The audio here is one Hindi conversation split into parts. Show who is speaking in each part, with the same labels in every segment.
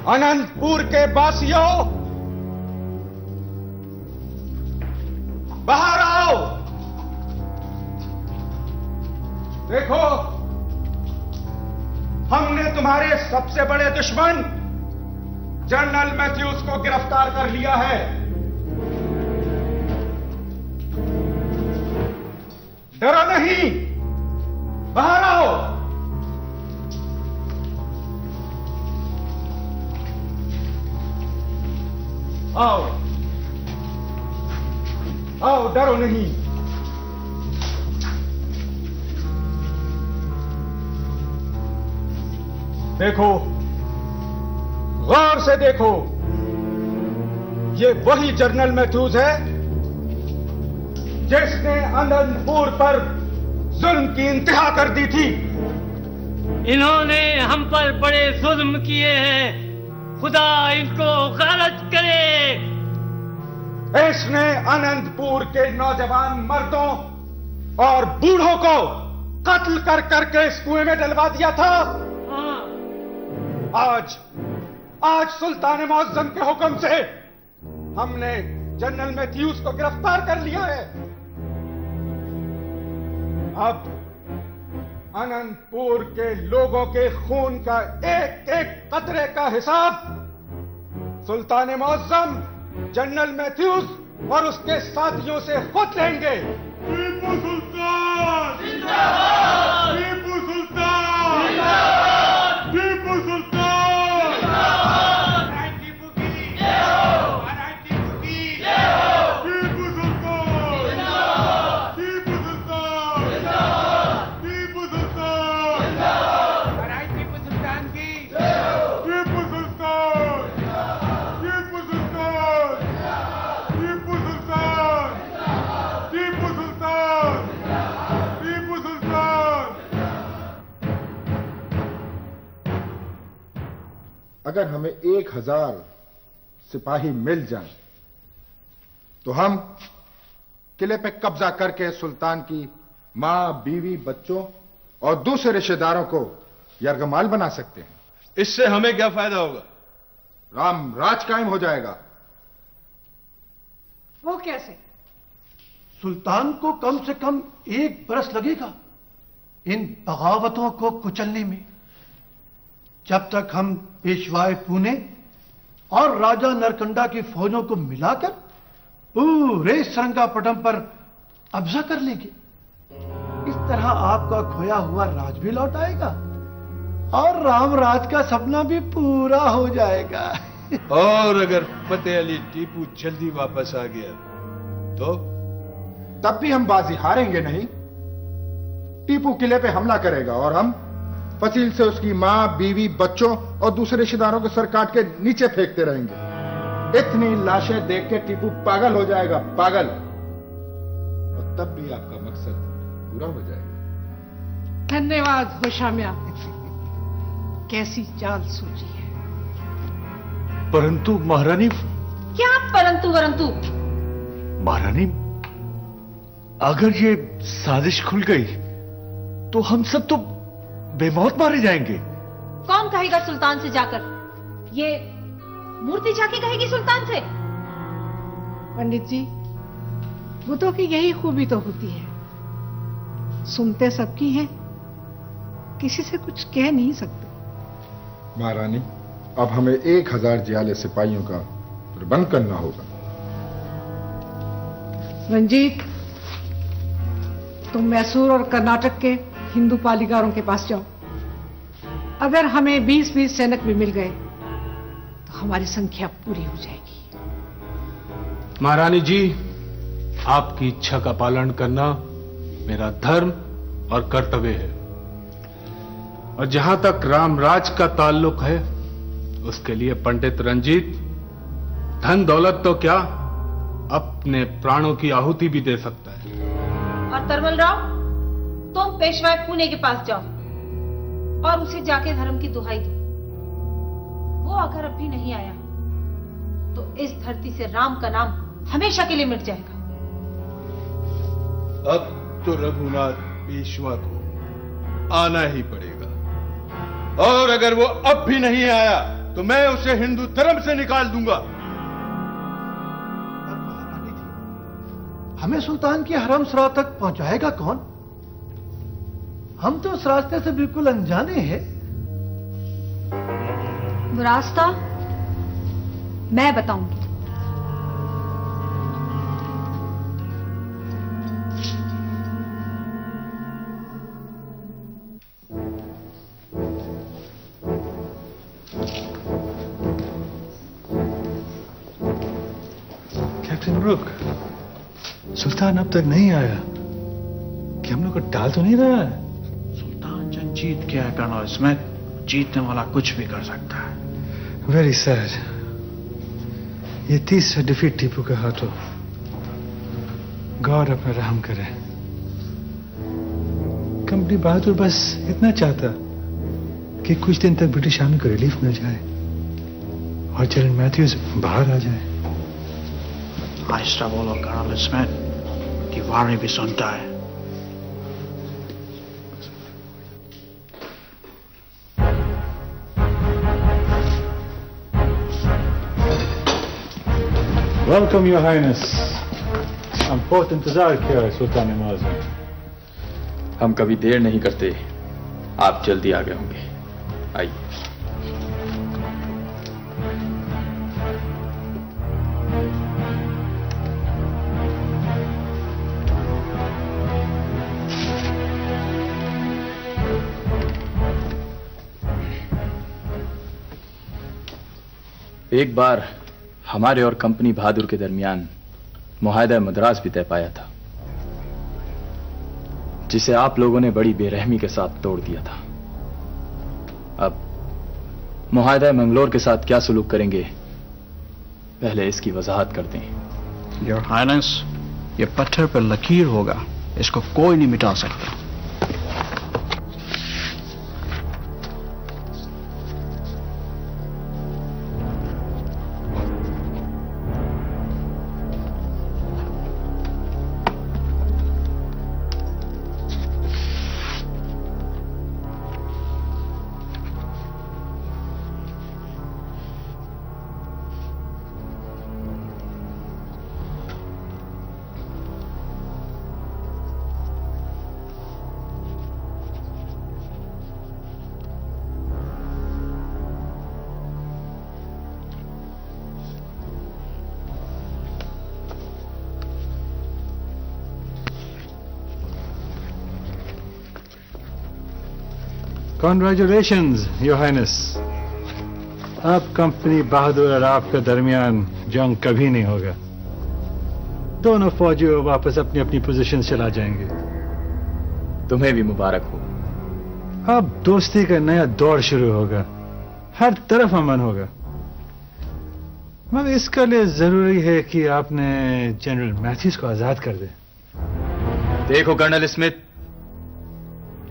Speaker 1: अनंतपुर के वासियों, बाहर आओ। देखो, हमने तुम्हारे सबसे बड़े दुश्मन जनरल मैथ्यूज को गिरफ्तार कर लिया है। डरो नहीं, बाहर आओ। आओ आओ, डरो नहीं। देखो, गौर से देखो, ये वही जनरल मैथ्यूज है जिसने अनंतपुर पर जुल्म की इंतहा कर दी थी।
Speaker 2: इन्होंने हम पर बड़े जुल्म किए हैं, खुदा इनको गारत करे।
Speaker 1: इसने अनंतपुर के नौजवान मर्दों और बूढ़ों को कत्ल कर करके इस कुएं में डलवा दिया था। आज सुल्तान मुअज्जम के हुक्म से हमने जनरल मैथ्यूज को गिरफ्तार कर लिया है। अब अनंतपुर के लोगों के खून का एक एक कतरे का हिसाब सुल्तान मुअज्जम, जनरल मैथ्यूज और उसके साथियों से खुद लेंगे।
Speaker 3: टीपू सुल्तान जिंदाबाद! टीपू सुल्तान जिंदाबाद! टीपू सुल्तान
Speaker 4: अगर हमें 1000 सिपाही मिल जाएं, तो हम किले पे कब्जा करके सुल्तान की मां, बीवी, बच्चों और दूसरे रिश्तेदारों को यरगमाल बना सकते हैं।
Speaker 3: इससे हमें क्या फायदा होगा?
Speaker 4: राम राज कायम हो जाएगा।
Speaker 5: वो कैसे?
Speaker 6: सुल्तान को कम से कम 1 बरस लगेगा इन बगावतों को कुचलने में। जब तक हम पेशवाए पुणे और राजा नरकंडा की फौजों को मिलाकर पूरे श्रृंगापटम पर कब्जा कर लेंगे, इस तरह आपका खोया हुआ राज भी लौट आएगा और रामराज का सपना भी पूरा हो जाएगा।
Speaker 3: और अगर फतेह अली टीपू जल्दी वापस आ गया तो?
Speaker 4: तब भी हम बाजी हारेंगे नहीं। टीपू किले पे हमला करेगा और हम फसील से उसकी मां, बीवी, बच्चों और दूसरे रिश्तेदारों को सर काट के नीचे फेंकते रहेंगे। इतनी लाशें देख के टीपू पागल हो जाएगा, पागल। और तब भी आपका मकसद पूरा हो जाएगा।
Speaker 5: धन्यवाद होशाम्या, कैसी चाल सूझी है।
Speaker 7: परंतु महारानी।
Speaker 8: क्या परंतु वरंतु?
Speaker 7: महारानी, अगर ये साजिश खुल गई तो हम सब तो बेमौत मारे जाएंगे।
Speaker 8: कौन कहेगा सुल्तान से जाकर? ये मूर्ति जाके कहेगी सुल्तान से?
Speaker 5: पंडित जी, बुतों की यही खूबी तो होती है, सुनते सबकी हैं, किसी से कुछ कह नहीं सकते।
Speaker 4: महारानी, अब हमें 1000 जियाले सिपाहियों का प्रबंध करना होगा।
Speaker 5: रंजीत, तुम मैसूर और कर्नाटक के हिंदू पालीगारों के पास जाओ। अगर हमें 20-20 सैनिक भी मिल गए तो हमारी संख्या पूरी हो जाएगी।
Speaker 7: महारानी जी, आपकी इच्छा का पालन करना मेरा धर्म और कर्तव्य है। और जहां तक रामराज का ताल्लुक है, उसके लिए पंडित रंजीत धन दौलत तो क्या, अपने प्राणों की आहुति भी दे सकता है।
Speaker 8: और तरमल राव, तुम पेशवाए पुणे के पास जाओ और उसे जाके धर्म की दुहाई दो। वो अगर अब भी नहीं आया तो इस धरती से राम का नाम हमेशा के लिए मिट जाएगा।
Speaker 3: अब तो रघुनाथ पेशवा को आना ही पड़ेगा, और अगर वो अब भी नहीं आया तो मैं उसे हिंदू धर्म से निकाल दूंगा।
Speaker 6: महारानी जी, हमें सुल्तान की हरम-सराह तक पहुंचाएगा कौन? हम तो उस रास्ते से बिल्कुल अनजाने हैं।
Speaker 8: वो रास्ता मैं बताऊंगी।
Speaker 3: कैप्टन ब्रुक, सुल्तान अब तक नहीं आया। कि हम लोग को डाल तो नहीं रहा है?
Speaker 9: सुल्तान जंग जीत गया है कर्नल स्मिथ। जीतने वाला कुछ भी कर सकता है।
Speaker 3: Very sad. ये तीसरा डिफीट टीपू के हाथों। गॉड अपना रहम करे। कंपनी बहादुर बस इतना चाहता कि कुछ दिन तक ब्रिटिश आर्मी को रिलीफ मिल जाए और जनरल मैथ्यूज बाहर आ जाए।
Speaker 9: आहिस्ता बोलो कर्नल स्मिथ, कि वारी भी सुनता है।
Speaker 3: Welcome your highness. हम बहुत इंतजार किया है सुल्तान मुअज्जम।
Speaker 10: हम कभी देर नहीं करते, आप जल्दी आ गए होंगे। आइए। एक बार हमारे और कंपनी बहादुर के दरमियान मुआहदा मद्रास भी तय पाया था, जिसे आप लोगों ने बड़ी बेरहमी के साथ तोड़ दिया था। अब मुआहदा मंगलोर के साथ क्या सलूक करेंगे, पहले इसकी वजाहत कर दें।
Speaker 9: योर हाइनेस, ये पत्थर पर लकीर होगा, इसको कोई नहीं मिटा सकता।
Speaker 3: Congratulations, Your Highness. अब कंपनी बहादुर और आपके दरमियान जंग कभी नहीं होगा। दोनों फौजी वापस अपनी अपनी पोजीशन चला जाएंगे।
Speaker 10: तुम्हें भी मुबारक हो।
Speaker 3: अब दोस्ती का नया दौर शुरू होगा, हर तरफ अमन होगा। मगर इसके लिए जरूरी है कि आपने जनरल मैथ्यूज को आजाद कर दे।
Speaker 10: देखो कर्नल स्मिथ,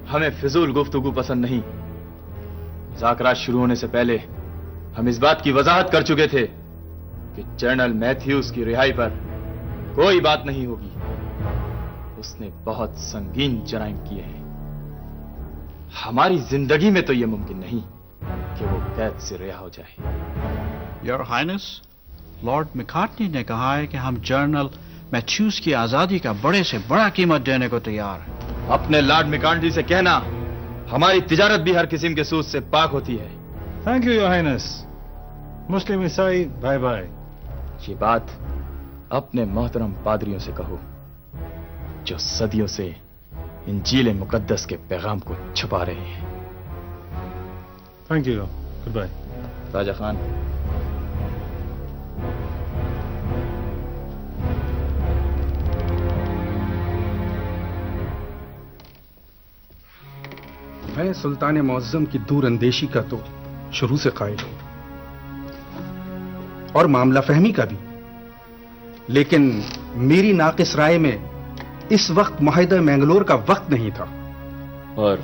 Speaker 10: हमें फिजूल गुफ्तगू पसंद नहीं। मुज़ाकरात शुरू होने से पहले हम इस बात की वजाहत कर चुके थे कि जनरल मैथ्यूज की रिहाई पर कोई बात नहीं होगी। उसने बहुत संगीन जराइम किए हैं। हमारी जिंदगी में तो यह मुमकिन नहीं कि वो कैद से रिहा हो जाए।
Speaker 9: योर हाइनेस, लॉर्ड मैकार्टनी ने कहा है कि हम जनरल मैथ्यूज की आजादी का बड़े से बड़ा कीमत देने को तैयार है।
Speaker 10: अपने लॉर्ड मैकार्टनी से कहना, हमारी तिजारत भी हर किस्म के सूद से पाक होती है।
Speaker 3: Thank you your highness. मुस्लिम ईसाई बाय बाय।
Speaker 10: ये बात अपने मोहतरम पादरियों से कहो, जो सदियों से इंजील मुकद्दस के पैगाम को छुपा रहे हैं।
Speaker 3: Thank you. Good bye.
Speaker 10: Raja Khan.
Speaker 11: मैं सुल्तान मुअज्जम की दूरअंदेशी का तो शुरू से कायल हूं, और मामला फहमी का भी। लेकिन मेरी नाकिस राय में इस वक्त मुआहदा मैंगलोर का वक्त नहीं था।
Speaker 10: और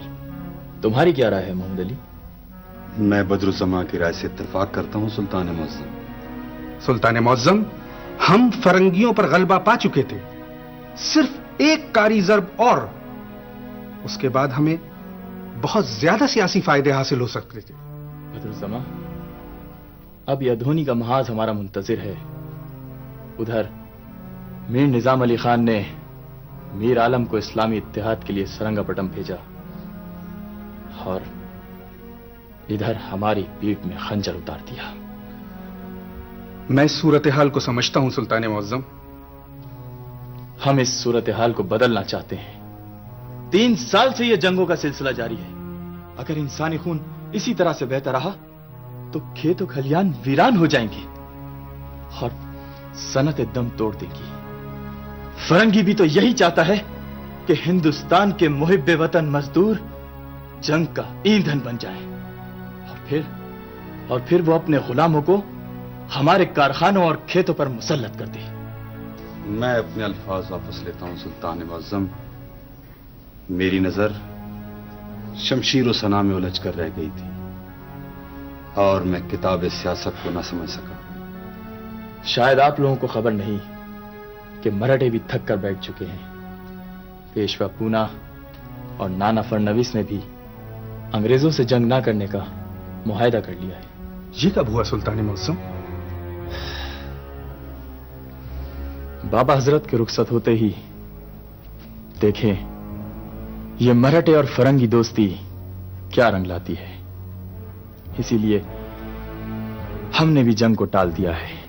Speaker 10: तुम्हारी क्या राय है मोहम्मद अली?
Speaker 12: मैं बदरुज़्ज़मा की राय से इत्तेफाक करता हूं सुल्तान मुअज्जम।
Speaker 11: सुल्तान मुअज्जम, हम फरंगियों पर गलबा पा चुके थे। सिर्फ एक कारी ज़र्ब और उसके बाद हमें बहुत ज्यादा सियासी फायदे हासिल हो सकते थे।
Speaker 10: बदरुज़्ज़मा, अब यह धोनी का महाज हमारा मुंतजिर है। उधर मीर निजाम अली खान ने मीर आलम को इस्लामी इत्तेहाद के लिए सरंगापटम भेजा और इधर हमारी पीठ में खंजर उतार दिया।
Speaker 11: मैं सूरत हाल को समझता हूं सुल्तान मुअज्जम।
Speaker 10: हम इस सूरत हाल को बदलना चाहते हैं। 3 साल से यह जंगों का सिलसिला जारी है। अगर इंसानी खून इसी तरह से बहता रहा तो खेत और खलियान वीरान हो जाएंगे और सनतें दम तोड़ देंगी। फरंगी भी तो यही चाहता है कि हिंदुस्तान के मुहिब्बे वतन मजदूर जंग का ईंधन बन जाए और फिर वो अपने गुलामों को हमारे कारखानों और खेतों पर मुसल्लत कर दे।
Speaker 12: मैं अपने अल्फाज वापस लेता हूं सुल्तान मुअज्जम। मेरी नजर शमशीर और सना में उलझ कर रह गई थी और मैं किताब सियासत को न समझ सका।
Speaker 10: शायद आप लोगों को खबर नहीं कि मराठे भी थक कर बैठ चुके हैं। पेशवा पूना और नाना फडणवीस ने भी अंग्रेजों से जंग ना करने का मुआहदा कर लिया है।
Speaker 11: ये कब हुआ सुल्तान मुअज्जम?
Speaker 10: बाबा हजरत के रुखसत होते ही देखें ये मराठे और फरंगी दोस्ती क्या रंग लाती है। इसीलिए हमने भी जंग को टाल दिया है।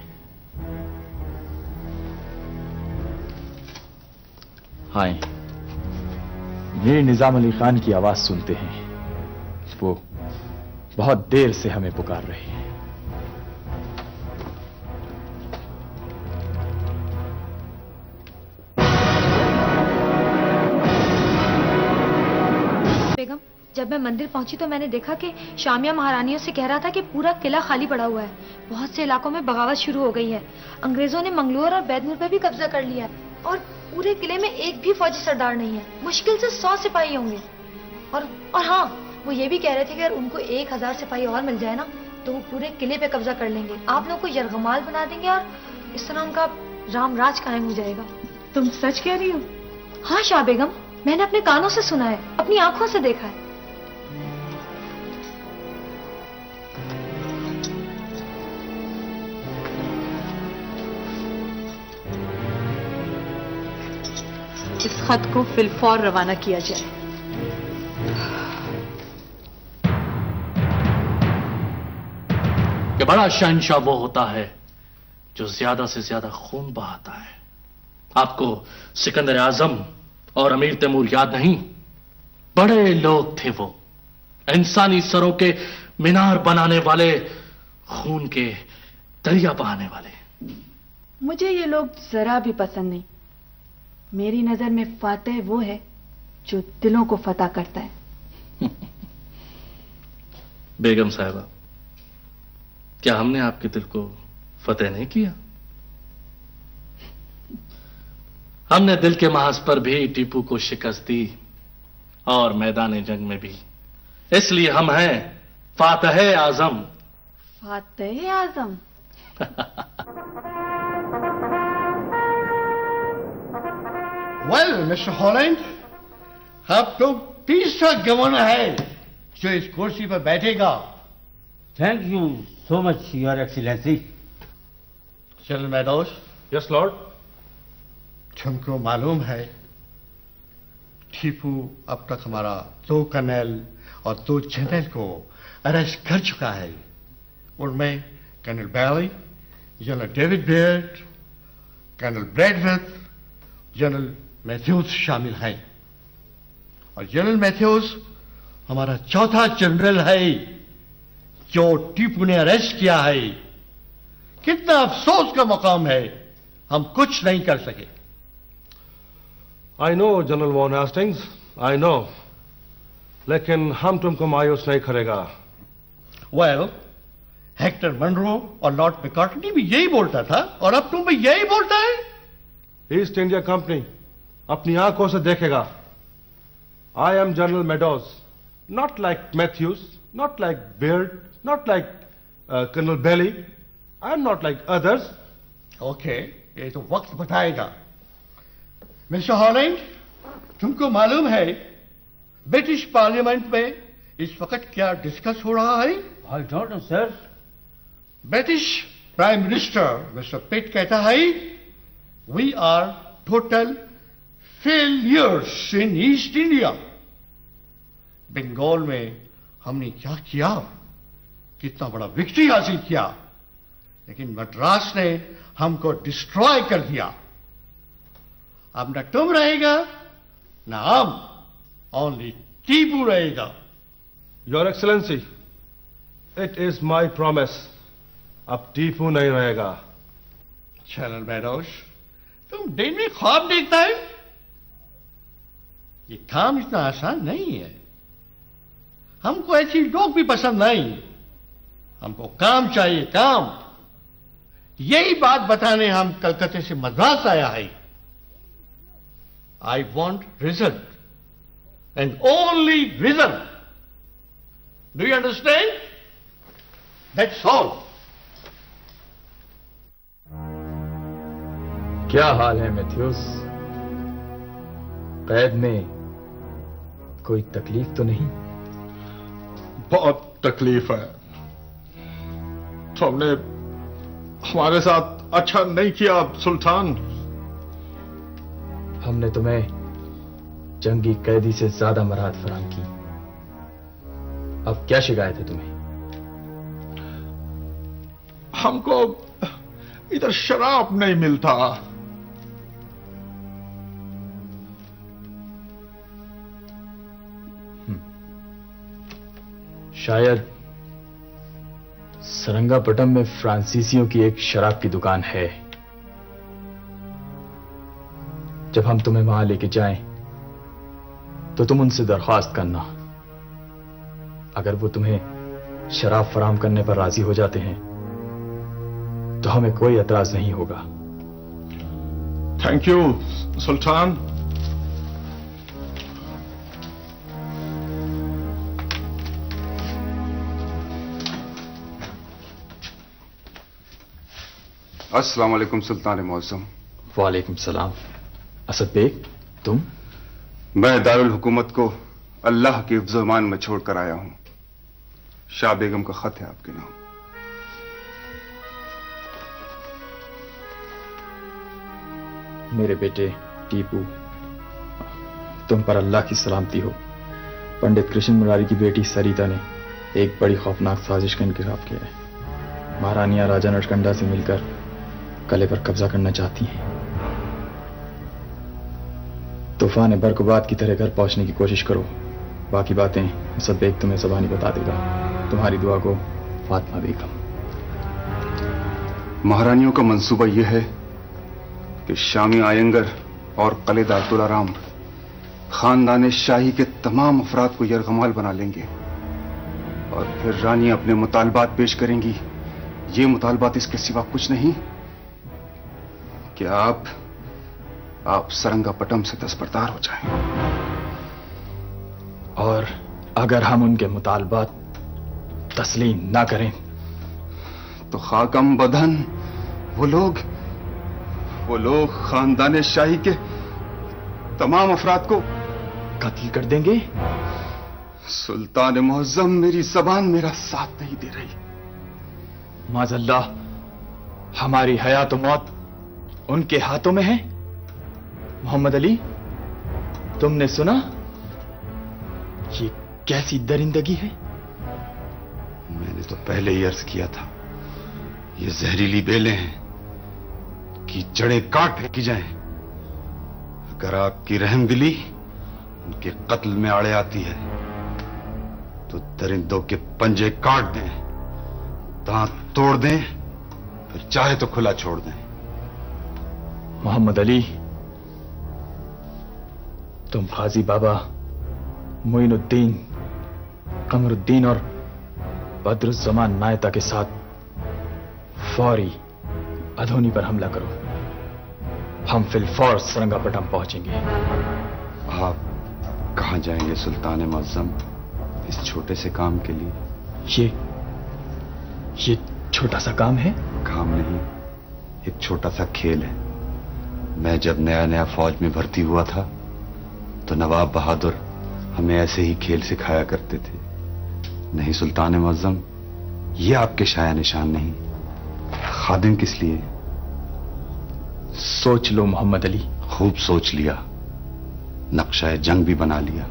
Speaker 10: आए मीर निजाम अली खान की आवाज सुनते हैं। वो बहुत देर से हमें पुकार रहे हैं।
Speaker 13: बेगम, जब मैं मंदिर पहुंची तो मैंने देखा कि शामिया महारानियों से कह रहा था कि पूरा किला खाली पड़ा हुआ है। बहुत से इलाकों में बगावत शुरू हो गई है। अंग्रेजों ने मंगलोर और बैदनूर पर भी कब्जा कर लिया है और पूरे किले में एक भी फौजी सरदार नहीं है। मुश्किल से 100 सिपाही होंगे। और हाँ, वो ये भी कह रहे थे कि अगर उनको 1000 सिपाही और मिल जाए ना तो वो पूरे किले पे कब्जा कर लेंगे। आप लोगों को यरगमाल बना देंगे और इस तरह उनका रामराज कायम हो जाएगा।
Speaker 5: तुम सच कह रही हो?
Speaker 13: हाँ शाह बेगम, मैंने अपने कानों से सुना है, अपनी आंखों से देखा है।
Speaker 5: इस खत को फिलफौर रवाना किया जाए।
Speaker 14: कि बड़ा शहंशाह वो होता है जो ज्यादा से ज्यादा खून बहाता है। आपको सिकंदर आजम और अमीर तैमूर याद नहीं? बड़े लोग थे वो, इंसानी सरों के मीनार बनाने वाले, खून के दरिया बहाने वाले।
Speaker 15: मुझे ये लोग जरा भी पसंद नहीं। मेरी नजर में फातेह वो है जो दिलों को फतह करता है।
Speaker 14: बेगम साहिबा, क्या हमने आपके दिल को फतेह नहीं किया? हमने दिल के महाज पर भी टीपू को शिकस्त दी और मैदान जंग में भी। इसलिए हम हैं फातेह आजम।
Speaker 15: फातेह आजम?
Speaker 6: वेल मिस्टर हॉलैंड, अब तो तीसरा गवर्नर है जो इस कुर्सी पर बैठेगा।
Speaker 2: Thank you so much your excellency.
Speaker 6: General Medows.
Speaker 7: Yes lord.
Speaker 6: तुमको मालूम है टीपू अब तक हमारा 2 कर्नल और 2 जनरल को अरेस्ट कर चुका है। उनमें colonel Baillie, general David Baird, colonel Braithwaite, general Matthews शामिल हैं। और जनरल मैथ्यूज हमारा चौथा जनरल है जो टीपू ने अरेस्ट किया है। कितना अफसोस का मकाम है, हम कुछ नहीं कर सके।
Speaker 16: I know General von Hastings, I know, लेकिन हम तुमको मायूस नहीं करेगा।
Speaker 6: वेल, हेक्टर मनरो और लॉर्ड मैकार्टनी भी यही बोलता था और अब तुम भी यही बोलता है।
Speaker 16: ईस्ट इंडिया कंपनी अपनी आंखों से देखेगा। I am General Meadows, not like Mathews, not like Beard, not like Colonel Baillie, I am not like others.
Speaker 6: Okay, ये तो वक्त बताएगा। मिस्टर हॉलैंड, तुमको मालूम है ब्रिटिश पार्लियामेंट में इस वक्त क्या डिस्कस हो रहा है?
Speaker 2: I don't know sir.
Speaker 6: British prime minister mister Pitt कहता है we are total failures in East India. Bengal में हमने क्या किया, कितना बड़ा विक्ट्री हासिल किया, लेकिन मद्रास ने हमको डिस्ट्रॉय कर दिया। अब न तुम रहेगा न हम, ओनली टीपू रहेगा।
Speaker 16: Your excellency, it is my promise, अब टीपू नहीं रहेगा।
Speaker 6: जनरल मैडोज, तुम दिन में ख्वाब देखता है? ये काम इतना आसान नहीं है। हमको ऐसी लोग भी पसंद नहीं, हमको काम चाहिए, काम। यही बात बताने हम कलकत्ते से मद्रास आया है। I want result and only result. Do you understand? That's all.
Speaker 10: क्या हाल है मैथ्यूस? कैद में कोई तकलीफ तो नहीं?
Speaker 4: बहुत तकलीफ है। तुमने हमारे साथ अच्छा नहीं किया सुल्तान।
Speaker 10: हमने तुम्हें जंगी कैदी से ज्यादा मराहत फराहम की। अब क्या शिकायत है तुम्हें?
Speaker 4: हमको इधर शराब नहीं मिलता।
Speaker 10: शायद सरंगापटम में फ्रांसीसियों की एक शराब की दुकान है। जब हम तुम्हें वहां लेके जाएं, तो तुम उनसे दरख्वास्त करना। अगर वो तुम्हें शराब फराहम करने पर राजी हो जाते हैं, तो हमें कोई एतराज नहीं होगा।
Speaker 4: थैंक यू सुल्तान।
Speaker 12: अस्सलाम वालेकुम सुल्तान मुअज़्ज़म।
Speaker 10: वालेकुम सलाम। असद बेग, तुम?
Speaker 12: मैं दारुल हुकूमत को अल्लाह के इफ्ज़-ओ-ईमान में छोड़कर आया हूं। शाह बेगम का खत है आपके नाम।
Speaker 10: मेरे बेटे टीपू, तुम पर अल्लाह की सलामती हो। पंडित कृष्ण मुरारी की बेटी सरिता ने एक बड़ी खौफनाक साजिश का इंतखाब किया है। महारानियां राजा नटकंडा से मिलकर किले पर कब्जा करना चाहती हैं। तूफान बरकुबाद की तरह घर पहुंचने की कोशिश करो। बाकी बातें सब बेग तुम्हें ज़बानी बता देगा। तुम्हारी दुआ को, फातिमा बेगम।
Speaker 12: महारानियों का मंसूबा यह है कि शामी आयंगर और कलेदार तुलाराम खानदान शाही के तमाम अफराद को यरगमाल बना लेंगे और फिर रानी अपने मुतालबात पेश करेंगी। ये मुतालबात इसके सिवा कुछ नहीं कि आप सरंगापटम से दस्तबरदार हो जाएं।
Speaker 10: और अगर हम उनके मुतालबात तस्लीम ना करें,
Speaker 12: तो खाकम बदन वो लोग खानदान शाही के तमाम अफराद को
Speaker 10: कत्ल कर देंगे।
Speaker 12: सुल्तान मुअज़्ज़म, मेरी ज़बान मेरा साथ नहीं दे रही।
Speaker 10: माज़अल्लाह, हमारी हयात और मौत उनके हाथों में है। मोहम्मद अली, तुमने सुना? ये कैसी दरिंदगी है?
Speaker 12: मैंने तो पहले ही अर्ज किया था, ये जहरीली बेलें हैं कि जड़ें काट फेंकी जाएं। अगर आपकी रहमदिली उनके कत्ल में आड़े आती है, तो दरिंदों के पंजे काट दें, दांत तोड़ दें, फिर चाहे तो खुला छोड़ दें।
Speaker 10: मोहम्मद अली, तुम गाजी बाबा मोइनुद्दीन, कमरुद्दीन और बद्रुज़्ज़मान नायता के साथ फौरी अधोनी पर हमला करो। हम फिलफौर सरंगापटम पहुंचेंगे।
Speaker 12: आप कहां जाएंगे सुल्तान मुअज़्ज़म, इस छोटे से काम के लिए?
Speaker 10: ये छोटा सा काम है?
Speaker 12: काम नहीं, एक छोटा सा खेल है। मैं जब नया नया फौज में भर्ती हुआ था, तो नवाब बहादुर हमें ऐसे ही खेल सिखाया करते थे। नहीं सुल्तान मुअज़्ज़म, ये आपके शाया निशान नहीं, खादिम किस लिए?
Speaker 10: सोच लो मोहम्मद अली।
Speaker 12: खूब सोच लिया, नक्शा जंग भी बना लिया।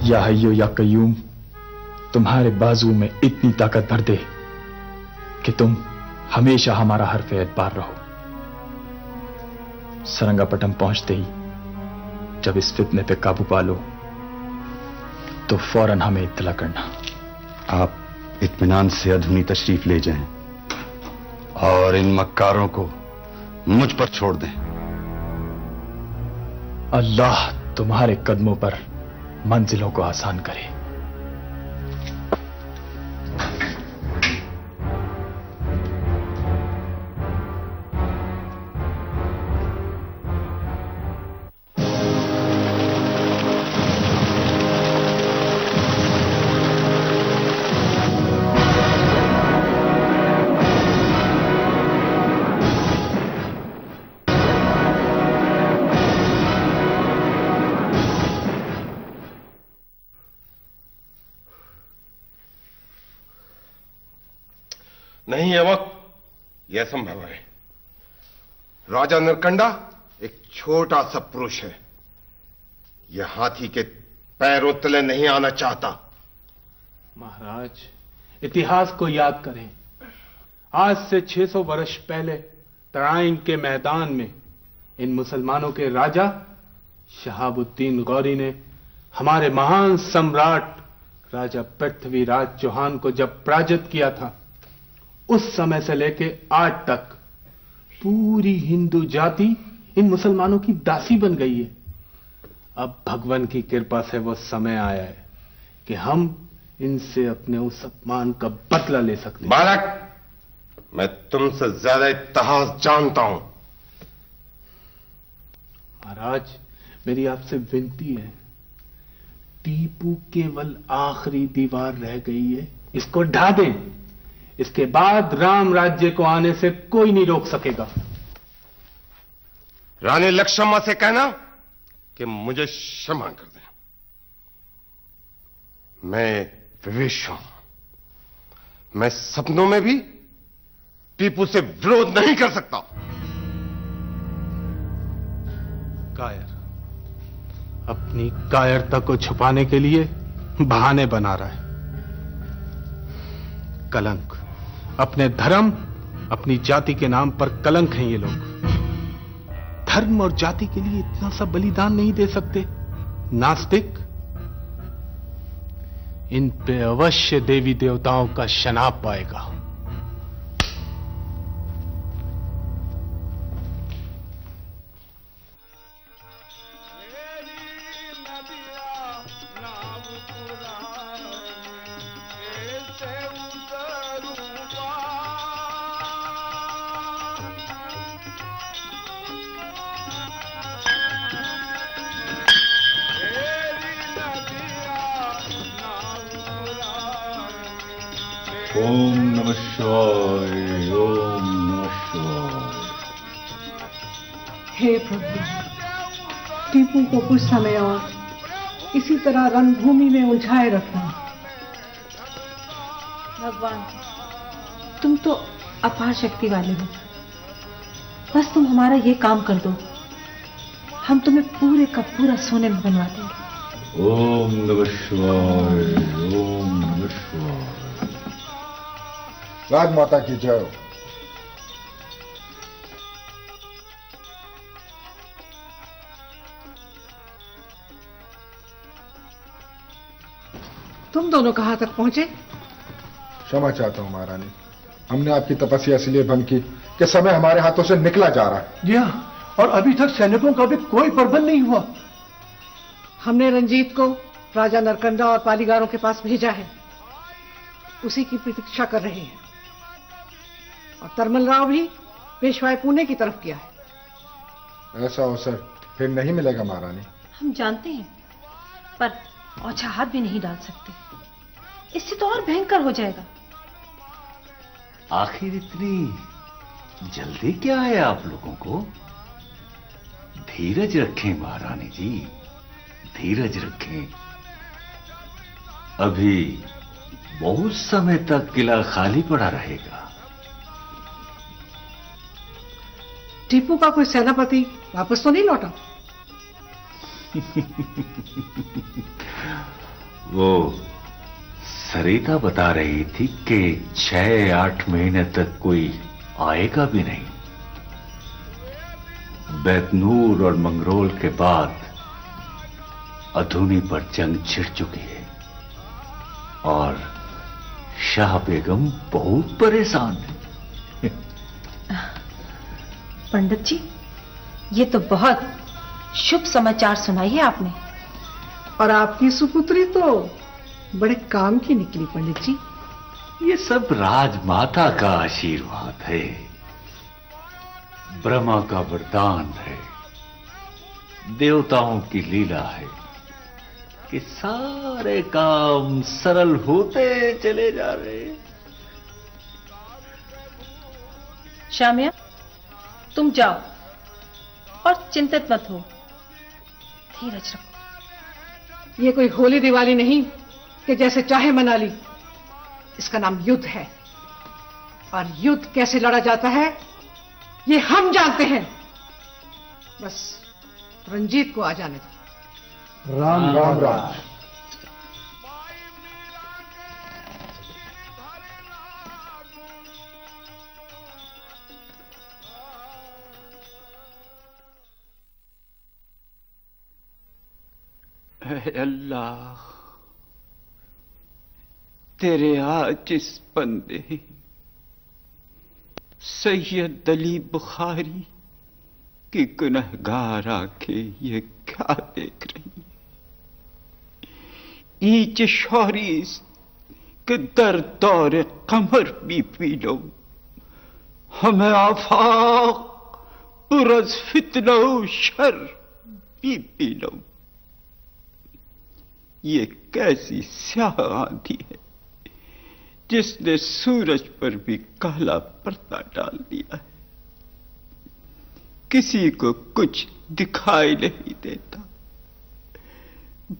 Speaker 10: या हय्यो या कय्यूम तुम्हारे बाजू में इतनी ताकत भर दे कि तुम हमेशा हमारा हरफ एतबार रहो। सरंगापटम पहुंचते ही जब इस फितने पे काबू पा लो तो फौरन हमें इत्तला करना।
Speaker 12: आप इत्मीनान से अधूनी तशरीफ ले जाएं और इन मक्कारों को मुझ पर छोड़ दें।
Speaker 10: अल्लाह तुम्हारे कदमों पर मंजिलों को आसान करे।
Speaker 16: नहीं अवक, यह संभव है। राजा नरकंडा एक छोटा सा पुरुष है, यह हाथी के पैरों तले नहीं आना चाहता।
Speaker 7: महाराज, इतिहास को याद करें। आज से 600 वर्ष पहले तराइन के मैदान में इन मुसलमानों के राजा शहाबुद्दीन गौरी ने हमारे महान सम्राट राजा पृथ्वीराज चौहान को जब पराजित किया था, उस समय से लेके आज तक पूरी हिंदू जाति इन मुसलमानों की दासी बन गई है। अब भगवान की कृपा से वो समय आया है कि हम इनसे अपने उस अपमान का बदला ले सकते हैं।
Speaker 16: बालक, मैं तुमसे ज्यादा इतिहास जानता हूं।
Speaker 7: महाराज, मेरी आपसे विनती है, टीपू केवल आखिरी दीवार रह गई है, इसको ढा दें। इसके बाद राम राज्य को आने से कोई नहीं रोक सकेगा।
Speaker 16: रानी लक्ष्मण से कहना कि मुझे क्षमा कर दें। मैं विवेश हूं, मैं सपनों में भी टीपू से विरोध नहीं कर सकता।
Speaker 7: कायर अपनी कायरता को छुपाने के लिए बहाने बना रहा है। कलंक, अपने धर्म, अपनी जाति के नाम पर कलंक हैं ये लोग। धर्म और जाति के लिए इतना सा बलिदान नहीं दे सकते। नास्तिक, इन पे अवश्य देवी देवताओं का शनाप पाएगा।
Speaker 12: ओम नमः शिवाय, ओम नमः शिवाय।
Speaker 5: हे प्रभु, टीपू को कुछ समय और इसी तरह रणभूमि में उलझाए रखना।
Speaker 8: भगवान, तुम तो अपार शक्ति वाले हो, बस तुम हमारा ये काम कर दो, हम तुम्हें पूरे का पूरा सोने में बनवा देंगे।
Speaker 12: ओम नमः शिवाय, ओम नमः शिवाय।
Speaker 4: राजमाता की जय हो।
Speaker 5: तुम दोनों कहां तक पहुंचे?
Speaker 4: क्षमा चाहता हूं महारानी, हमने आपकी तपस्या इसलिए भंग की कि समय हमारे हाथों से निकला जा रहा है।
Speaker 6: जी हाँ, और अभी तक सैनिकों का भी कोई प्रबंध नहीं हुआ।
Speaker 5: हमने रंजीत को राजा नरकंडा और पालीगारों के पास भेजा है, उसी की प्रतीक्षा कर रहे हैं। और तरमल राव भी पेशवाई पुणे की तरफ किया है।
Speaker 4: ऐसा अवसर फिर नहीं मिलेगा महारानी।
Speaker 8: हम जानते हैं, पर औछा हाथ भी नहीं डाल सकते, इससे तो और भयंकर हो जाएगा।
Speaker 17: आखिर इतनी जल्दी क्या है आप लोगों को? धीरज रखें महारानी जी, धीरज रखें। अभी बहुत समय तक किला खाली पड़ा रहेगा।
Speaker 5: टीपू का कोई सेनापति वापस तो नहीं लौटा?
Speaker 17: वो सरिता बता रही थी कि 6-8 महीने तक कोई आएगा भी नहीं। बैतनूर और मंगरोल के बाद अधूनी पर जंग छिड़ चुकी है और शाह बेगम बहुत परेशान है।
Speaker 8: पंडित जी, ये तो बहुत शुभ समाचार सुनाई है आपने।
Speaker 5: और आपकी सुपुत्री तो बड़े काम की निकली पंडित जी।
Speaker 17: ये सब राजमाता का आशीर्वाद है, ब्रह्मा का वरदान है, देवताओं की लीला है कि सारे काम सरल होते चले जा रहे हैं।
Speaker 8: शामिया, तुम जाओ और चिंतित मत हो, धीरज रखो।
Speaker 5: ये कोई होली दिवाली नहीं कि जैसे चाहे मना ली। इसका नाम युद्ध है, और युद्ध कैसे लड़ा जाता है ये हम जानते हैं। बस रंजीत को आ जाने दो।
Speaker 4: राम राम राम।
Speaker 18: अल्लाह, तेरे आज इस बंदे सैयद अली बुखारी की गुनहगार आंखें ये क्या देख रही हैं? ईच शौरीस के दर दौर कमर भी पी लो, हमें आफाक पुरज फितनो शर भी पी लो। ये कैसी स्याह आंधी है जिसने सूरज पर भी काला पर्दा डाल दिया है। किसी को कुछ दिखाई नहीं देता,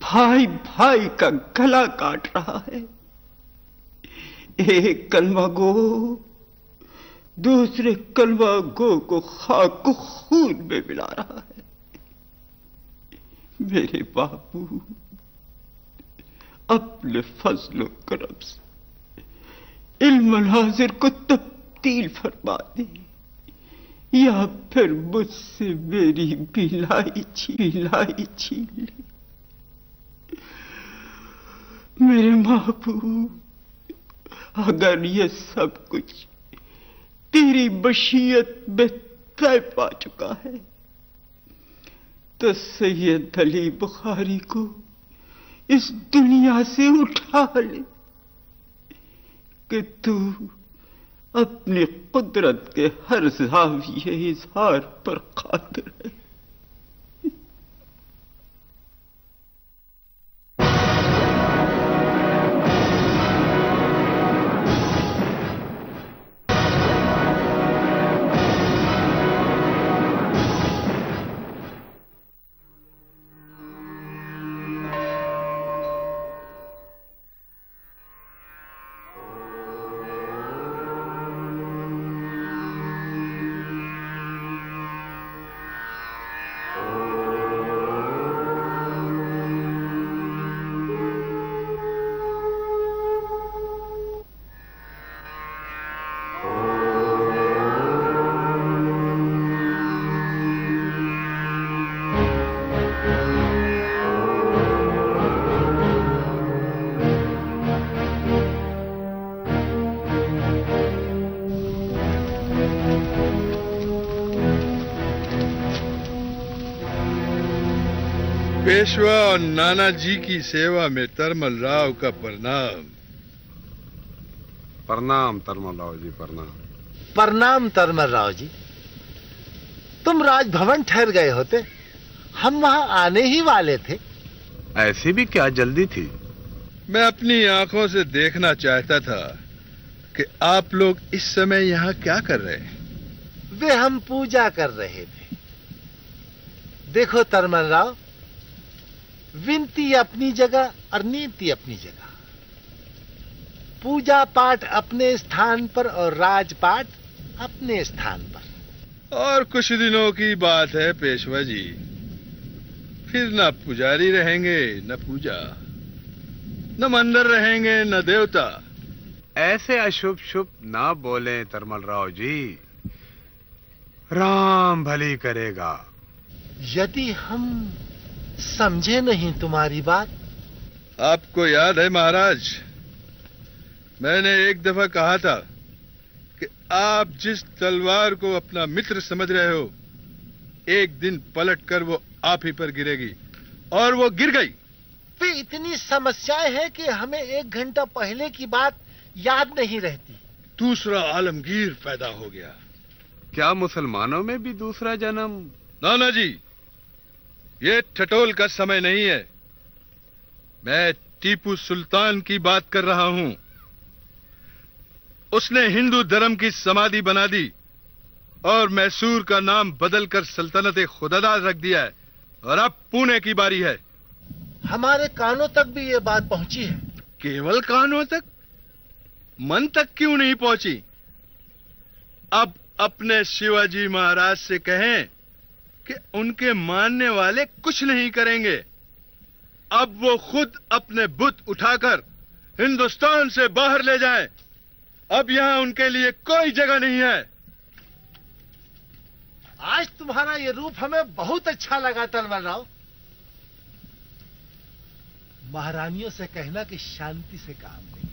Speaker 18: भाई भाई का गला काट रहा है। एक कलमा गो दूसरे कलमा गो को खाक खून में मिला रहा है। मेरे बापू, अपने फजल करम से इल्म हाजिर को तब्दील फरमा दे, या फिर मुझसे मेरी बिलाई छीन ले। मेरे महबूब, अगर ये सब कुछ तेरी मशीयत में तय पा चुका है तो सैयद अली बुखारी को इस दुनिया से उठा ले कि तू अपनी कुदरत के हर ज़ाविये इज़हार पर कादिर है।
Speaker 19: पेशवा और नाना जी की सेवा में तरमल राव का प्रणाम।
Speaker 20: प्रणाम तरमल राव जी, प्रणाम।
Speaker 21: प्रणाम तरमल राव जी। तुम राजभवन ठहर गए होते, हम वहां आने ही वाले थे।
Speaker 19: ऐसी भी क्या जल्दी थी? मैं अपनी आंखों से देखना चाहता था कि आप लोग इस समय यहाँ क्या कर रहे हैं।
Speaker 21: वे हम पूजा कर रहे थे। देखो तरमल राव, विनती अपनी जगह और नीति अपनी जगह। पूजा पाठ अपने स्थान पर और राजपाट अपने स्थान पर।
Speaker 19: और कुछ दिनों की बात है पेशवा जी, फिर न पुजारी रहेंगे न पूजा, न मंदिर रहेंगे न देवता।
Speaker 11: ऐसे अशुभ शुभ ना बोलें तरमल राव जी, राम भली करेगा।
Speaker 21: यदि हम समझे नहीं तुम्हारी बात।
Speaker 19: आपको याद है महाराज, मैंने एक दफा कहा था कि आप जिस तलवार को अपना मित्र समझ रहे हो, एक दिन पलटकर वो आप ही पर गिरेगी, और वो गिर गई।
Speaker 21: वे इतनी समस्याएं हैं कि हमें 1 घंटा पहले की बात याद नहीं रहती।
Speaker 19: दूसरा आलमगीर पैदा हो गया।
Speaker 11: क्या मुसलमानों में भी दूसरा जन्म?
Speaker 19: नाना जी, ये ठटोल का समय नहीं है। मैं टीपू सुल्तान की बात कर रहा हूं। उसने हिंदू धर्म की समाधि बना दी और मैसूर का नाम बदलकर सल्तनत खुदादाद रख दिया है, और अब पुणे की बारी है।
Speaker 21: हमारे कानों तक भी ये बात पहुंची है।
Speaker 19: केवल कानों तक? मन तक क्यों नहीं पहुंची? अब अपने शिवाजी महाराज से कहें कि उनके मानने वाले कुछ नहीं करेंगे। अब वो खुद अपने बुत उठाकर हिंदुस्तान से बाहर ले जाएं। अब यहां उनके लिए कोई जगह नहीं है।
Speaker 21: आज तुम्हारा ये रूप हमें बहुत अच्छा लगा तरमल राव। महारानियों से कहना कि शांति से काम लें।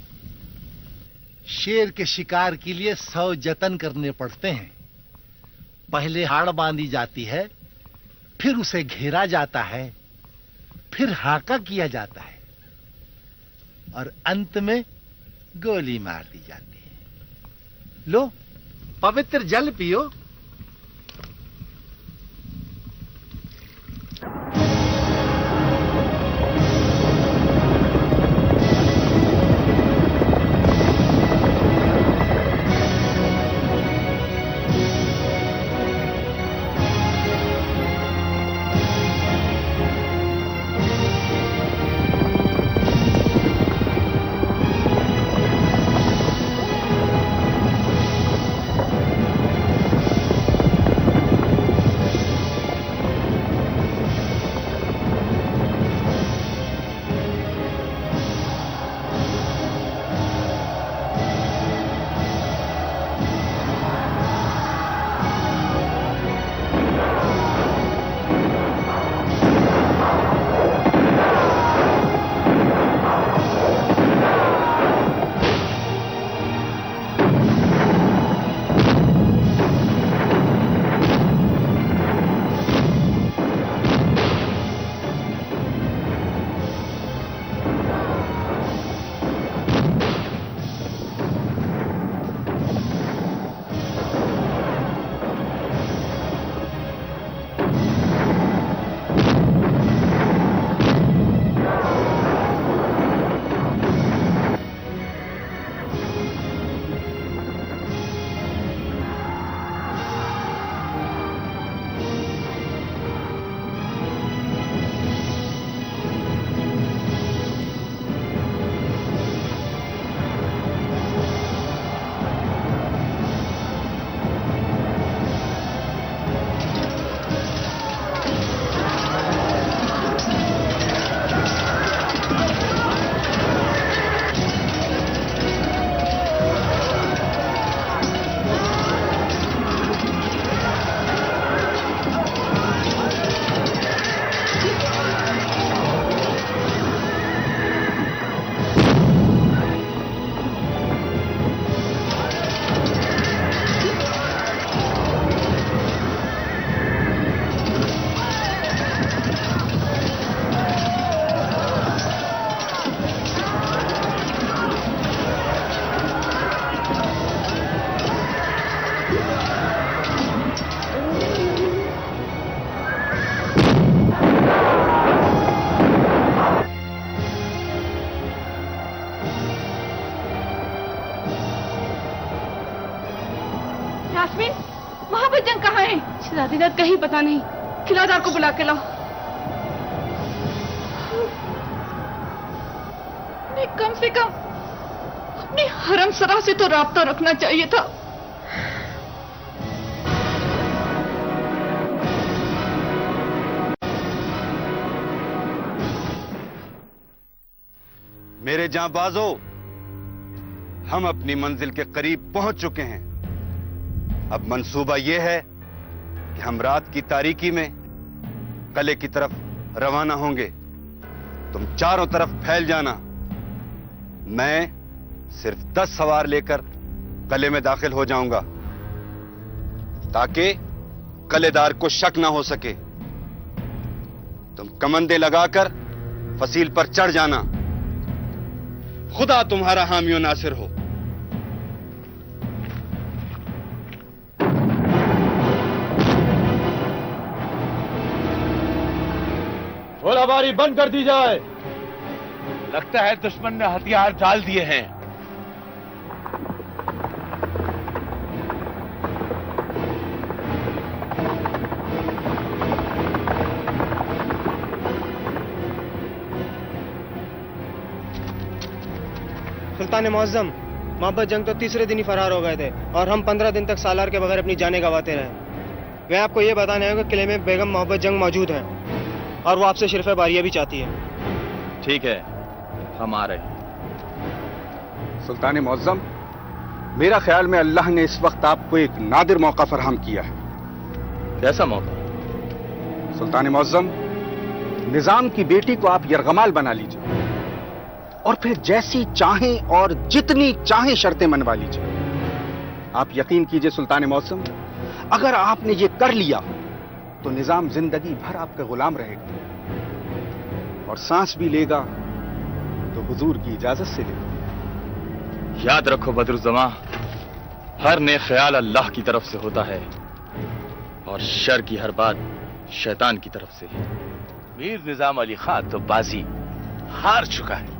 Speaker 21: शेर के शिकार के लिए 100 जतन करने पड़ते हैं। पहले हाड़ बांधी जाती है, फिर उसे घेरा जाता है, फिर हाका किया जाता है, और अंत में गोली मार दी जाती है। लो, पवित्र जल पियो।
Speaker 1: शहजादी कहीं पता नहीं, खिलादार को बुला के लाओ। नहीं, कम से कम अपनी हरम सरा से तो राब्ता रखना चाहिए था।
Speaker 12: मेरे जांबाजों, हम अपनी मंजिल के करीब पहुंच चुके हैं। अब मंसूबा यह है कि हम रात की तारीकी में किले की तरफ रवाना होंगे। तुम चारों तरफ फैल जाना। मैं सिर्फ 10 सवार लेकर किले में दाखिल हो जाऊंगा ताकि किलेदार को शक ना हो सके। तुम कमंदे लगाकर फसील पर चढ़ जाना। खुदा तुम्हारा हामी नासिर हो।
Speaker 19: गोलाबारी बंद कर दी जाए।
Speaker 17: लगता है दुश्मन ने हथियार डाल दिए हैं।
Speaker 9: सुल्तान मुअज्जम, मोहब्बत जंग तो तीसरे दिन ही फरार हो गए थे और हम 15 दिन तक सालार के बगैर अपनी जानें गंवाते रहे। वे आपको ये बताने आए कि किले में बेगम मोहब्बत जंग मौजूद है और वो आपसे शिरफ़े बारिया भी चाहती है।
Speaker 10: ठीक है, हम आ रहे हैं।
Speaker 11: सुल्तान मुअज्जम, मेरा ख्याल में अल्लाह ने इस वक्त आपको एक नादिर मौका फराहम किया है।
Speaker 10: कैसा मौका?
Speaker 11: सुल्तान मुअज्जम, निजाम की बेटी को आप यरगमाल बना लीजिए और फिर जैसी चाहें और जितनी चाहें शर्तें मनवा लीजिए। आप यकीन कीजिए सुल्तान मुअज्जम, अगर आपने ये कर लिया तो निजाम जिंदगी भर आपका गुलाम रहेगा और सांस भी लेगा तो हुजूर की इजाजत से लेगा।
Speaker 10: याद रखो बदरुज़्ज़मा, हर नेक ख्याल अल्लाह की तरफ से होता है और शर की हर बात शैतान की तरफ से।
Speaker 17: मीर निजाम अली खान तो बाजी हार चुका है।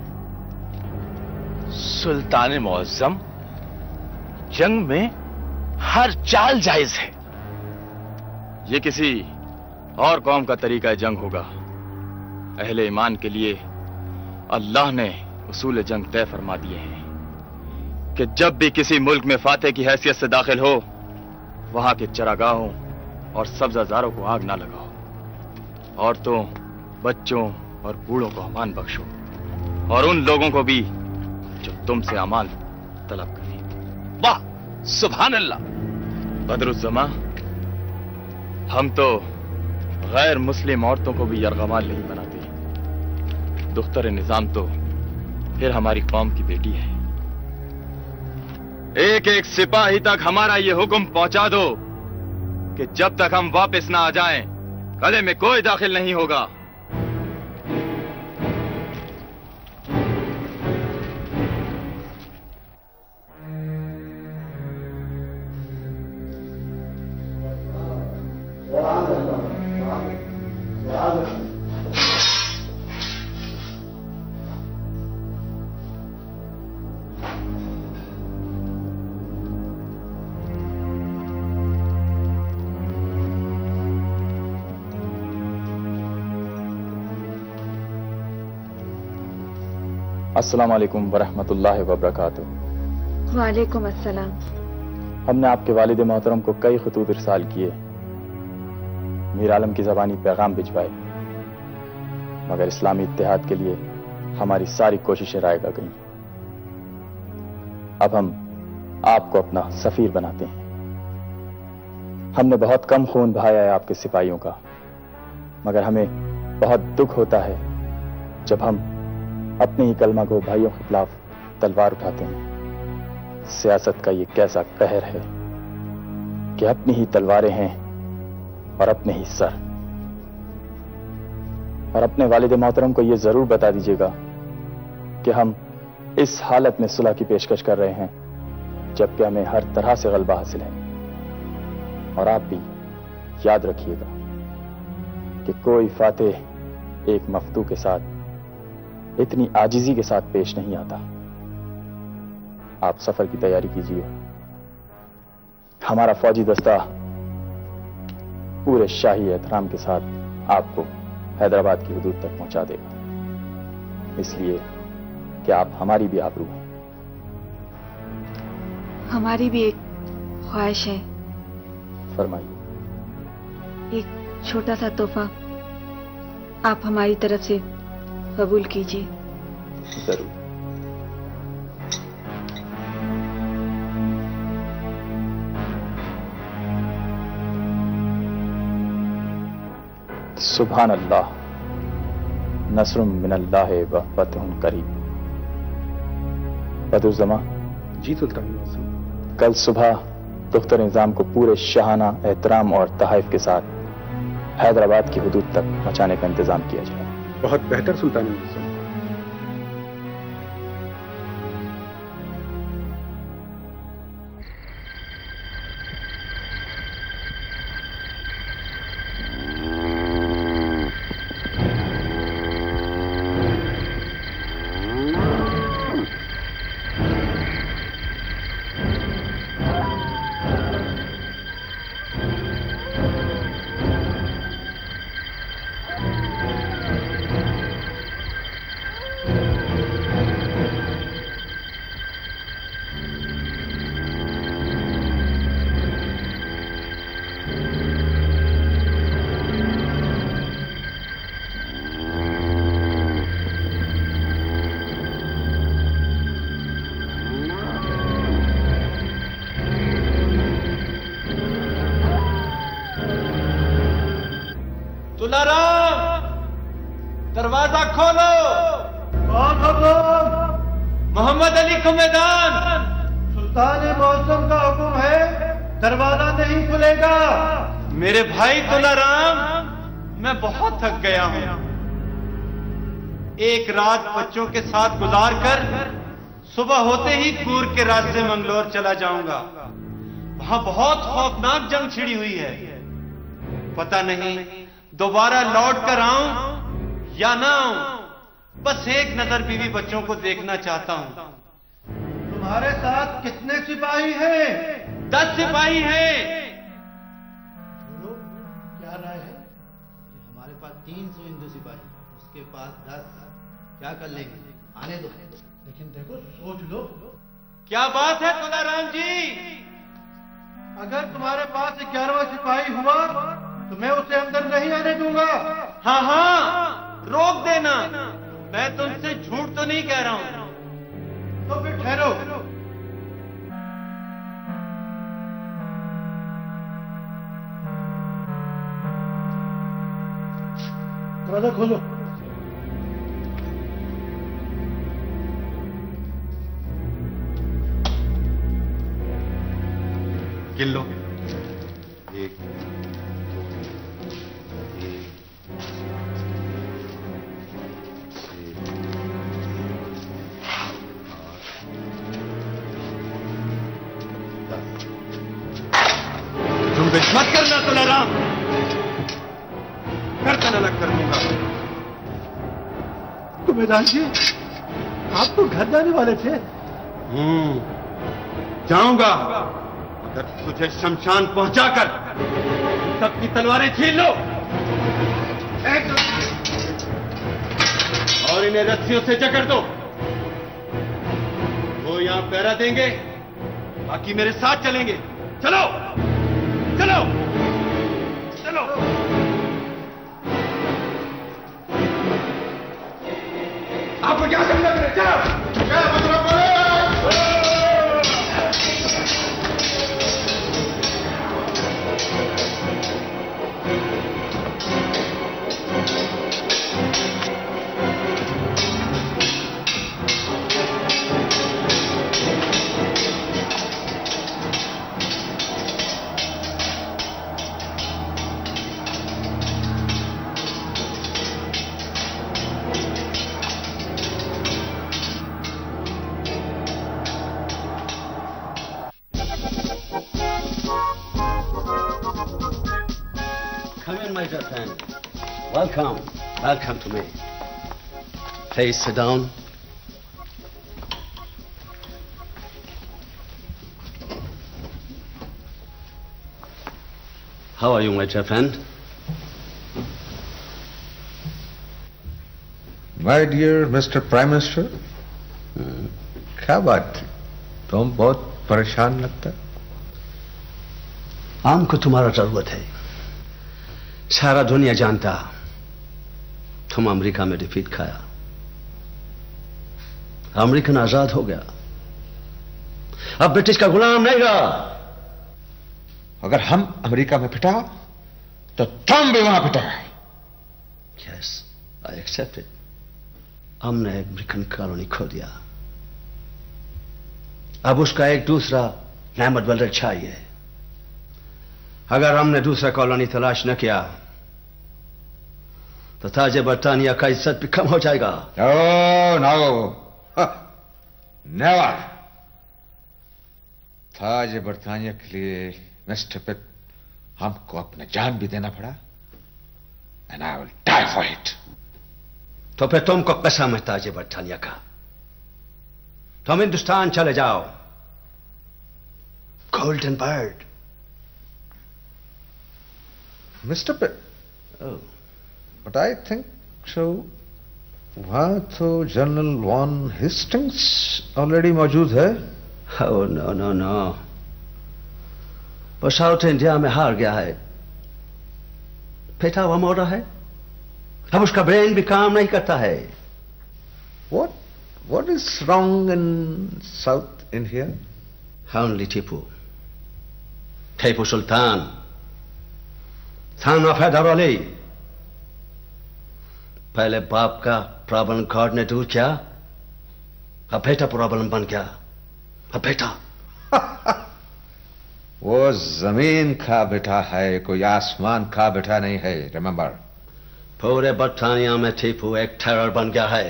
Speaker 17: सुल्तान मुअज्जम, जंग में हर चाल जायज है।
Speaker 10: ये किसी और कौम का तरीका जंग होगा। अहले ईमान के लिए अल्लाह ने उसूल जंग तय फरमा दिए हैं कि जब भी किसी मुल्क में फातेह की हैसियत से दाखिल हो, वहां के चरागाहों और सब्जाजारों को आग ना लगाओ। औरतों, बच्चों और बूढ़ों को अमान बख्शो और उन लोगों को भी जो तुमसे अमान तलब करें।
Speaker 17: वाह, सुभान अल्लाह।
Speaker 10: बदरुज़्ज़मा, हम तो गैर मुस्लिम औरतों को भी यरगमाल नहीं बनाते। दुख्तर निजाम तो फिर हमारी कौम की बेटी है। एक एक सिपाही तक हमारा ये हुक्म पहुंचा दो कि जब तक हम वापस ना आ जाएं, किले में कोई दाखिल नहीं होगा। अस्सलाम वालेकुम वरहमतुल्लाहि वबरकातुहू।
Speaker 13: वालेकुम अस्सलाम।
Speaker 10: हमने आपके वालिद मोहतरम को कई खतूत इरसाल किए, मीर आलम की ज़बानी पैगाम भिजवाए, मगर इस्लामी इत्तेहाद के लिए हमारी सारी कोशिशें रायगा गईं। अब हम आपको अपना सफीर बनाते हैं। हमने बहुत कम खून बहाया है आपके सिपाहियों का, मगर हमें बहुत दुख होता है जब हम अपने ही कलमा गो भाइयों के खिलाफ तलवार उठाते हैं। सियासत का ये कैसा कहर है कि अपनी ही तलवारें हैं और अपने ही सर। और अपने वालिद मोहतरम को यह जरूर बता दीजिएगा कि हम इस हालत में सुलह की पेशकश कर रहे हैं जबकि हमें हर तरह से गलबा हासिल है। और आप भी याद रखिएगा कि कोई फातेह एक मफ्तू के साथ इतनी आजिजी के साथ पेश नहीं आता। आप सफर की तैयारी कीजिए। हमारा फौजी दस्ता पूरे शाही एहतराम के साथ आपको हैदराबाद की हुदूद तक पहुंचा देगा, इसलिए कि आप हमारी भी आबरू हैं।
Speaker 13: हमारी भी एक ख्वाहिश है।
Speaker 10: फरमाइए।
Speaker 13: एक छोटा सा तोहफा आप हमारी तरफ से कबूल कीजिए।
Speaker 10: जरूर। सुभान अल्लाह, नस्रुम मिनल्लाह व फतहुन करीब। बदरुज़्ज़मा
Speaker 7: जी सुल्तान मौज़म।
Speaker 10: कल सुबह दुख्तर निज़ाम को पूरे शाहाना एहतराम और तहाइफ के साथ हैदराबाद की हुदूद तक पहुंचाने का इंतजाम किया जाए।
Speaker 7: बहुत बेहतर सुल्तान मौज़म।
Speaker 3: तुलाराम, दरवाजा खोलो।
Speaker 6: कौन हो तुम?
Speaker 3: मोहम्मद अली को मैदान।
Speaker 6: सुल्तान मौसम का हुक्म है, दरवाजा नहीं खुलेगा।
Speaker 3: मेरे भाई तुलाराम, मैं बहुत थक गया हूं। एक रात बच्चों के साथ गुजार कर सुबह होते ही कूर्ग के रास्ते मंगलोर चला जाऊंगा। वहां बहुत खौफनाक जंग छिड़ी हुई है। पता नहीं दोबारा लौट कर आऊं या ना आऊं। बस एक नजर बीवी बच्चों को देखना चाहता हूं।
Speaker 6: तुम्हारे साथ कितने सिपाही हैं?
Speaker 3: 10 सिपाही हैं।
Speaker 6: क्या राय है?
Speaker 21: हमारे पास 300 हिंदू सिपाही, उसके पास 10। क्या कर लेंगे? आने दो।
Speaker 6: लेकिन देखो, सोच लो।
Speaker 3: क्या बात है तुलाराम जी?
Speaker 6: अगर तुम्हारे पास 11वां सिपाही हुआ तो मैं उसे अंदर नहीं आने दूंगा।
Speaker 3: हाँ हाँ, रोक देना। मैं तुमसे झूठ तो नहीं कह रहा हूं।
Speaker 6: तो फिर ठहरो। दरवाजा खोलो।
Speaker 12: गिन लो। 1
Speaker 3: मत करना तुलाराम, गर्दन अलग कर दूंगा।
Speaker 6: कुबेदान जी, आप तो घर जाने वाले थे।
Speaker 3: जाऊंगा, अगर तुझे शमशान पहुंचाकर सबकी तलवारें छीन लो और इन्हें रस्सियों से जकड़ दो। वो यहां पहरा देंगे, बाकी मेरे साथ चलेंगे। चलो चलो चलो।
Speaker 4: आपको क्या समझ रहे? चलो क्या मतलब बोले?
Speaker 22: My dear friend, welcome to me. Please sit down. How are you, my dear friend?
Speaker 23: My dear Mr. Prime Minister, क्या बात थी? तुम बहुत परेशान लगता।
Speaker 22: हमको तुम्हारा जरूरत है। सारा दुनिया जानता तुम अमेरिका में डिफीट खाया, अमेरिकन आजाद हो गया, अब ब्रिटिश का गुलाम नहीं रहा।
Speaker 23: अगर हम अमेरिका में पिटा तो तुम भी वहां पिटा है।
Speaker 22: Yes, I accept it. हमने अमेरिकन कॉलोनी खो दिया, अब उसका एक दूसरा नेमत बदल चाहिए। अगर हमने दूसरा कॉलोनी तलाश न किया तो ताज बरतानिया का इज्जत भी कम हो जाएगा।
Speaker 23: Oh, no. Never. ताज बरतानिया के लिए मिस्टर पिट हमको अपना जान भी देना पड़ा, and I will die for it.
Speaker 22: तो फिर तुमको कसम है ताज बरतानिया का, तुम हिंदुस्तान चले जाओ। Golden bird.
Speaker 23: Mister Pitt, but I think so. वहां तो जनरल वॉन हेस्टिंग्स ऑलरेडी मौजूद है।
Speaker 22: Oh, no, no, no. वो साउथ इंडिया में हार गया है, पिता हुआ मोड़ा है, अब उसका ब्रेन भी काम नहीं करता है।
Speaker 23: What is wrong in South India?
Speaker 22: Only Tipu. Tipu Sultan, son of Hyder Ali. पहले बाप का प्रॉब्लम गॉड ने दूर किया, अब बेटा प्रॉब्लम बन गया। अब बेटा
Speaker 23: वो जमीन का बेटा है, कोई आसमान का बेटा नहीं है। रिमेंबर,
Speaker 22: पूरे बरतानिया में टीपू एक टेरर बन गया है।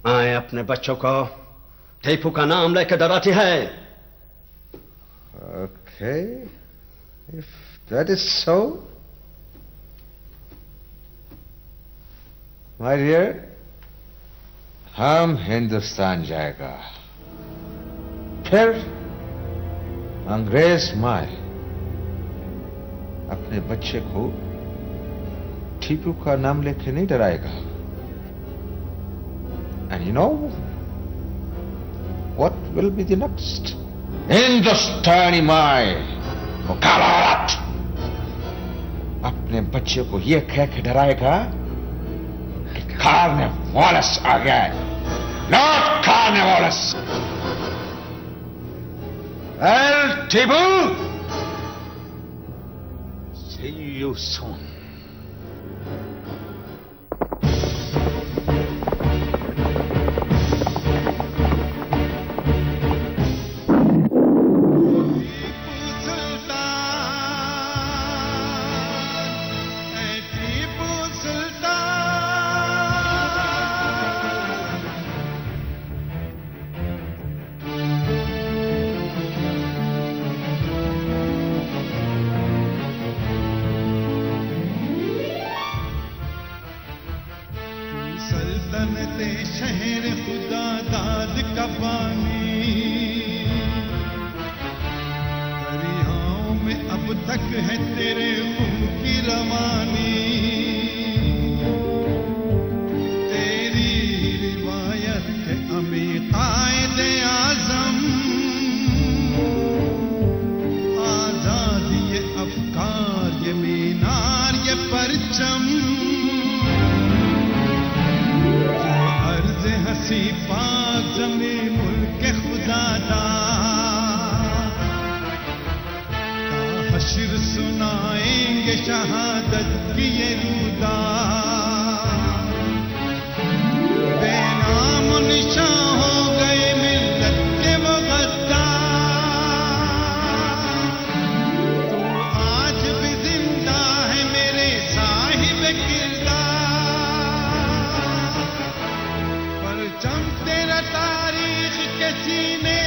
Speaker 22: आए अपने बच्चों को टीपू का नाम लेकर डराती है।
Speaker 23: Okay, if that is so, my dear, हम हिंदुस्तान जाएगा, फिर अंग्रेज माए अपने बच्चे को टीपू का नाम लेके नहीं डराएगा। And you know what will be the next? हिंदुस्तानी माए मुकाबलत अपने बच्चे को ये कह के डराएगा कि कार्निवालस आ गया है, Lord कार्निवालस। Well, Tipu, see you soon.
Speaker 2: शहर खुदा दाद का पानी, दरियाओं में अब तक है तेरे मुंह की रवानी। तेरी रिवायत के अमी कायदे आजम, आजादी ये अफकार ये मीनार ये परचम, हसी पाक जमी मुल्क खुदा दा, हश्र सुनाएंगे शहादत की ये रूदा। बेनाम निशां हो गए मिल्लत के वो गद्दार, तू आज भी जिंदा है मेरे साहिब किरदार। परचम तेरा तारीख के सीने